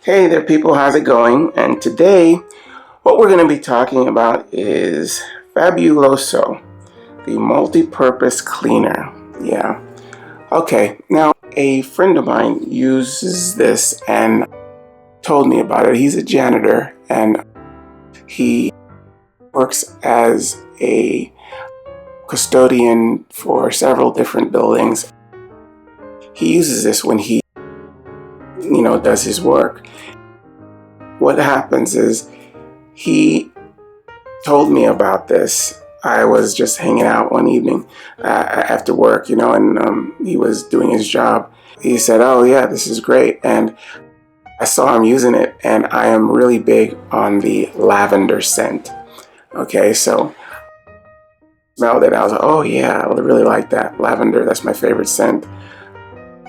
Hey there, people, how's it going? And today, what we're going to be talking about is Fabuloso, the multi-purpose cleaner. Yeah. Okay, now a friend of mine uses this and told me about it. He's a janitor and he works as a custodian for several different buildings. He uses this when he, does his work. What happens is he told me about this. I was just hanging out one evening after work, and he was doing his job. He said, "Oh yeah, this is great." And I saw him using it, and I am really big on the lavender scent. Okay, so smelled it. I was like, "Oh yeah, I really like that lavender. That's my favorite scent."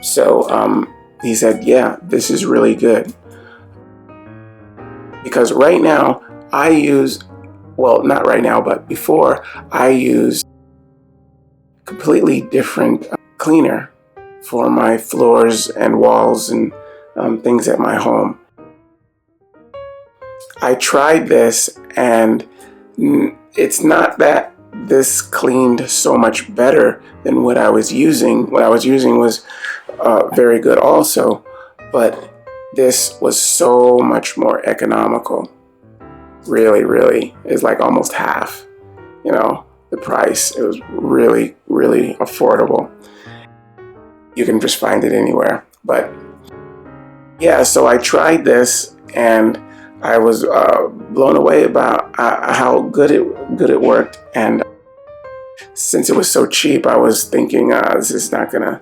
So he said, "Yeah, this is really good." Because right now I use, well, not right now, but before I use completely different cleaner for my floors and walls and things at my home. I tried this and it's not that this cleaned so much better than what I was using. What I was using was very good also, but this was so much more economical. Really, it's like almost half, the price. It was really, really affordable. You can just find it anywhere. But yeah, so I tried this and I was blown away about how good it worked. And since it was so cheap, I was thinking this is not gonna,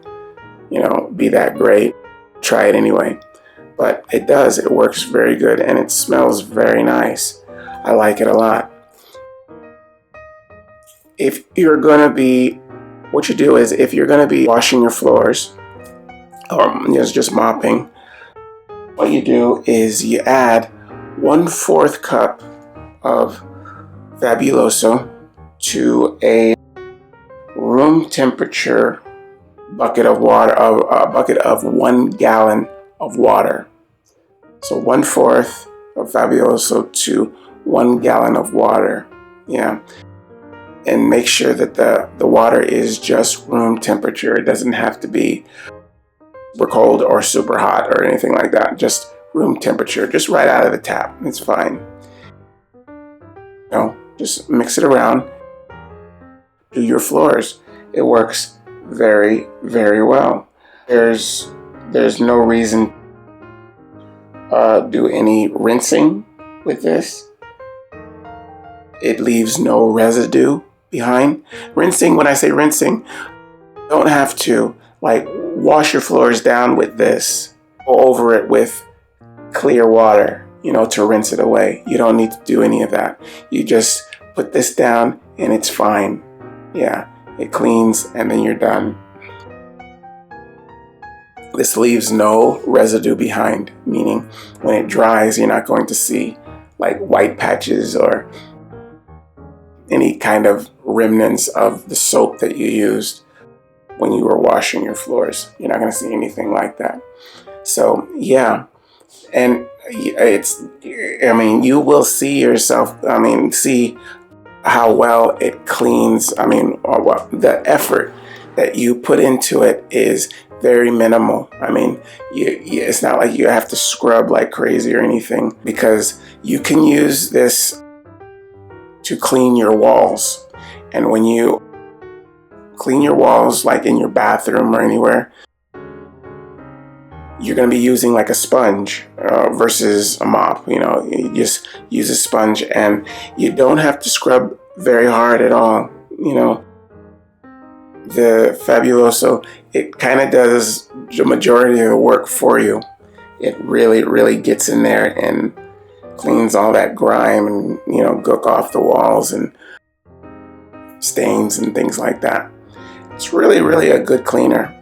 be that great. Try it anyway. But it does. It works very good and it smells very nice. I like it a lot. If you're going to be, what you do is if you're going to be washing your floors or just mopping, what you do is you add 1/4 cup of Fabuloso to a room temperature bucket of water, a bucket of 1 gallon of water. So 1/4 of Fabuloso to 1 gallon of water. Yeah. And make sure that the water is just room temperature. It doesn't have to be super cold or super hot or anything like that. Just room temperature, just right out of the tap. It's fine. Just mix it around. Do your floors. It works very, very well. There's no reason do any rinsing with this. It leaves no residue behind. Rinsing, when I say rinsing, you don't have to wash your floors down with this. Go over it with clear water, to rinse it away. You don't need to do any of that. You just put this down and it's fine. Yeah, it cleans and then you're done. This leaves no residue behind, meaning when it dries, you're not going to see white patches or any kind of remnants of the soap that you used when you were washing your floors. You're not going to see anything like that. So yeah, and you will see yourself, see how well it cleans. The effort that you put into it is very minimal. It's not like you have to scrub like crazy or anything, because you can use this to clean your walls. And when you clean your walls, like in your bathroom or anywhere, you're going to be using like a sponge versus a mop. You just use a sponge and you don't have to scrub very hard at all. The Fabuloso, it kind of does the majority of the work for you. It really, really gets in there and cleans all that grime and, gook off the walls and stains and things like that. It's really, really a good cleaner.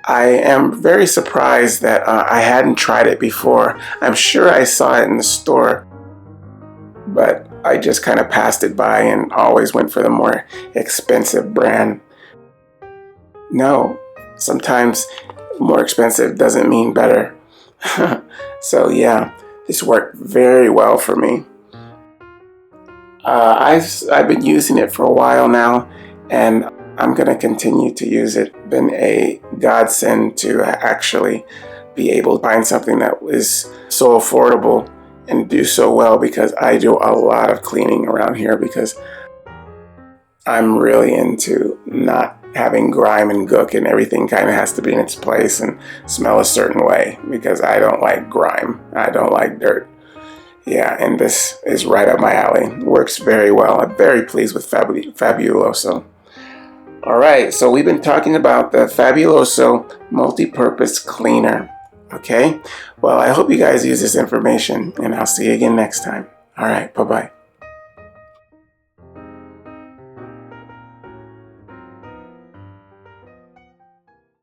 I am very surprised that I hadn't tried it before. I'm sure I saw it in the store, but I just kind of passed it by and always went for the more expensive brand. No, sometimes more expensive doesn't mean better. So yeah, this worked very well for me. I've been using it for a while now, and I'm going to continue to use it. It's been a godsend to actually be able to find something that is so affordable and do so well, because I do a lot of cleaning around here because I'm really into not having grime and gook, and everything kind of has to be in its place and smell a certain way, because I don't like grime. I don't like dirt. Yeah, and this is right up my alley. Works very well. I'm very pleased with Fabuloso. All right, so we've been talking about the Fabuloso multi-purpose cleaner. Okay, well, I hope you guys use this information, and I'll see you again next time. All right, bye-bye.